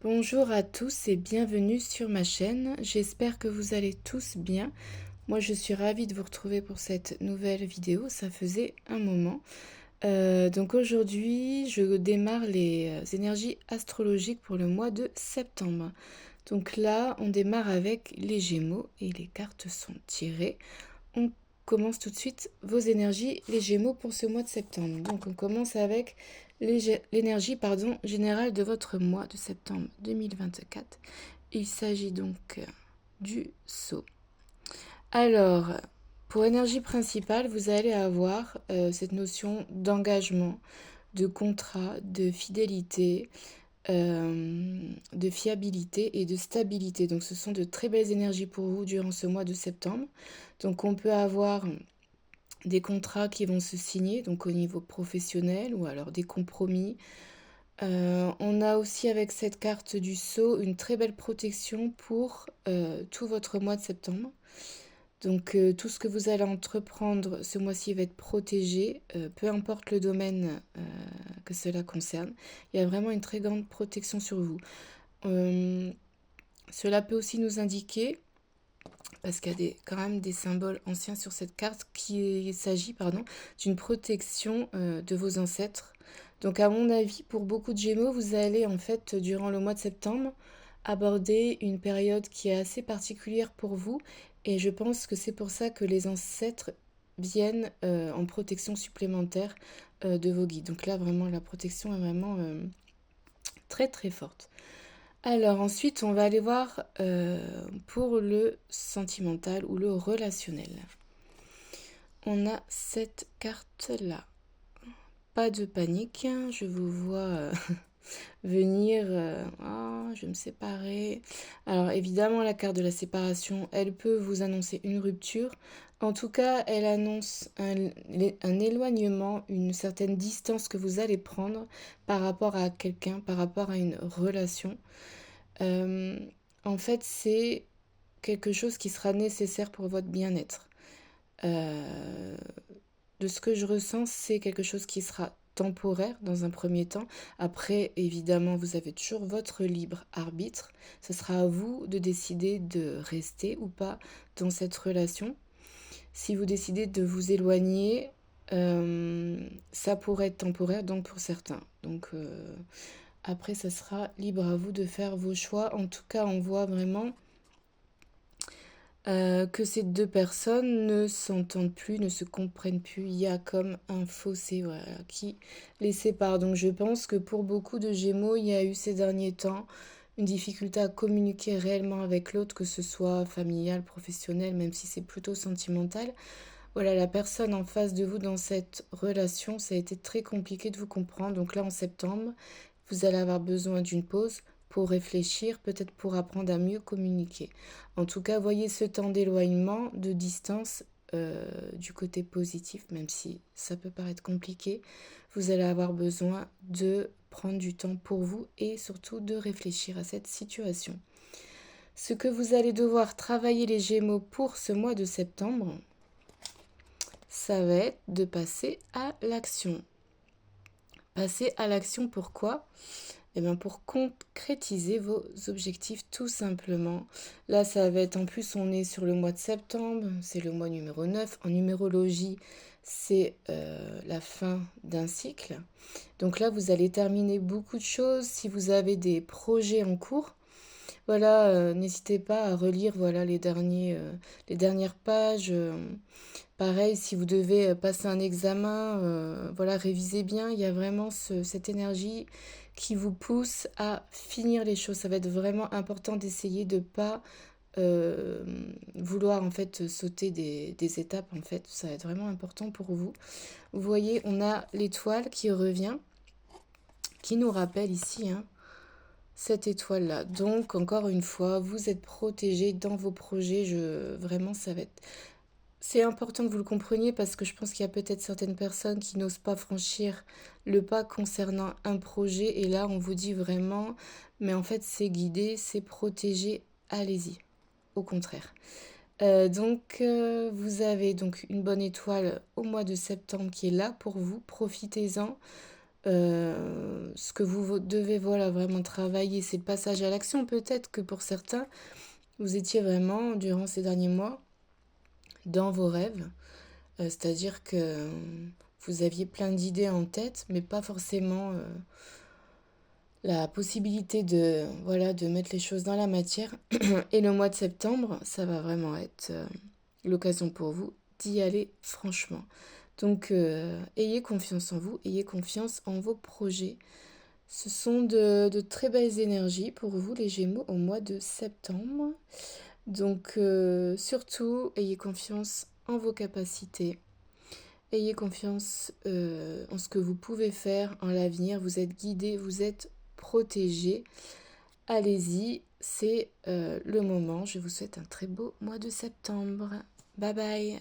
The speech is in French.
Bonjour à tous et bienvenue sur ma chaîne. J'espère que vous allez tous bien. Moi, je suis ravie de vous retrouver pour cette nouvelle vidéo. Ça faisait un moment. Donc aujourd'hui, je démarre les énergies astrologiques pour le mois de septembre. Donc là, on démarre avec les Gémeaux et les cartes sont tirées. On commence tout de suite vos énergies, les Gémeaux, pour ce mois de septembre. Donc on commence avec l'énergie générale de votre mois de septembre 2024. Il s'agit donc du Sceau. Alors, pour énergie principale, vous allez avoir cette notion d'engagement, de contrat, de fidélité, de fiabilité et de stabilité. Donc ce sont de très belles énergies pour vous durant ce mois de septembre. Donc on peut avoir des contrats qui vont se signer, donc au niveau professionnel, ou alors des compromis. On a aussi avec cette carte du Sceau une très belle protection pour tout votre mois de septembre. Donc tout ce que vous allez entreprendre ce mois-ci va être protégé, peu importe le domaine que cela concerne. Il y a vraiment une très grande protection sur vous. Cela peut aussi nous indiquer, parce qu'il y a quand même des symboles anciens sur cette carte, qu'il s'agit d'une protection de vos ancêtres. Donc à mon avis, pour beaucoup de Gémeaux, vous allez en fait, durant le mois de septembre, aborder une période qui est assez particulière pour vous. Et je pense que c'est pour ça que les ancêtres viennent en protection supplémentaire de vos guides. Donc là, vraiment, la protection est vraiment très très forte. Alors ensuite, on va aller voir pour le sentimental ou le relationnel. On a cette carte-là. Pas de panique, je vous vois venir. Je vais me séparer. Alors évidemment, la carte de la séparation, elle peut vous annoncer une rupture. En tout cas, elle annonce un éloignement, une certaine distance que vous allez prendre par rapport à quelqu'un, par rapport à une relation. Euh, En fait, c'est quelque chose qui sera nécessaire pour votre bien-être. Euh, de ce que je ressens, c'est quelque chose qui sera temporaire dans un premier temps. Après, évidemment, vous avez toujours votre libre arbitre. Ce sera à vous de décider de rester ou pas dans cette relation. Si vous décidez de vous éloigner, ça pourrait être temporaire, donc pour certains. Donc après, ça sera libre à vous de faire vos choix. En tout cas, on voit vraiment que ces deux personnes ne s'entendent plus, ne se comprennent plus. Il y a comme un fossé, voilà, qui les sépare. Donc je pense que pour beaucoup de Gémeaux, il y a eu ces derniers temps une difficulté à communiquer réellement avec l'autre, que ce soit familial, professionnel, même si c'est plutôt sentimental. Voilà, la personne en face de vous dans cette relation, ça a été très compliqué de vous comprendre. Donc là, en septembre, vous allez avoir besoin d'une pause pour réfléchir, peut-être pour apprendre à mieux communiquer. En tout cas, voyez ce temps d'éloignement, de distance du côté positif, même si ça peut paraître compliqué. Vous allez avoir besoin de prendre du temps pour vous et surtout de réfléchir à cette situation. Ce que vous allez devoir travailler les Gémeaux pour ce mois de septembre, ça va être de passer à l'action. Passer à l'action, pourquoi? Eh bien, pour concrétiser vos objectifs tout simplement. Là, ça va être, en plus, on est sur le mois de septembre, c'est le mois numéro 9. En numérologie, c'est la fin d'un cycle. Donc là, vous allez terminer beaucoup de choses. Si vous avez des projets en cours, voilà, n'hésitez pas à relire voilà, les dernières pages. Pareil, si vous devez passer un examen, voilà, révisez bien. Il y a vraiment cette énergie qui vous pousse à finir les choses. Ça va être vraiment important d'essayer de ne pas euh, vouloir en fait sauter des étapes. En fait, ça va être vraiment important pour vous. Vous voyez, on a l'étoile qui revient, qui nous rappelle ici, hein, cette étoile-là. Donc, encore une fois, vous êtes protégé dans vos projets. Vraiment, ça va être... C'est important que vous le compreniez parce que je pense qu'il y a peut-être certaines personnes qui n'osent pas franchir le pas concernant un projet. Et là, on vous dit vraiment, mais en fait, c'est guidé, c'est protégé, allez-y. Au contraire. Vous avez donc une bonne étoile au mois de septembre qui est là pour vous. Profitez-en. ce que vous devez voilà, vraiment travailler, c'est le passage à l'action. Peut-être que pour certains, vous étiez vraiment, durant ces derniers mois, dans vos rêves. C'est-à-dire que vous aviez plein d'idées en tête, mais pas forcément la possibilité de, voilà, de mettre les choses dans la matière. Et le mois de septembre, ça va vraiment être l'occasion pour vous d'y aller franchement. Donc, ayez confiance en vous, ayez confiance en vos projets. Ce sont de très belles énergies pour vous, les Gémeaux, au mois de septembre. Donc, surtout, ayez confiance en vos capacités. Ayez confiance en ce que vous pouvez faire en l'avenir. Vous êtes guidés, vous êtes protégés. Allez-y, c'est le moment. Je vous souhaite un très beau mois de septembre. Bye bye.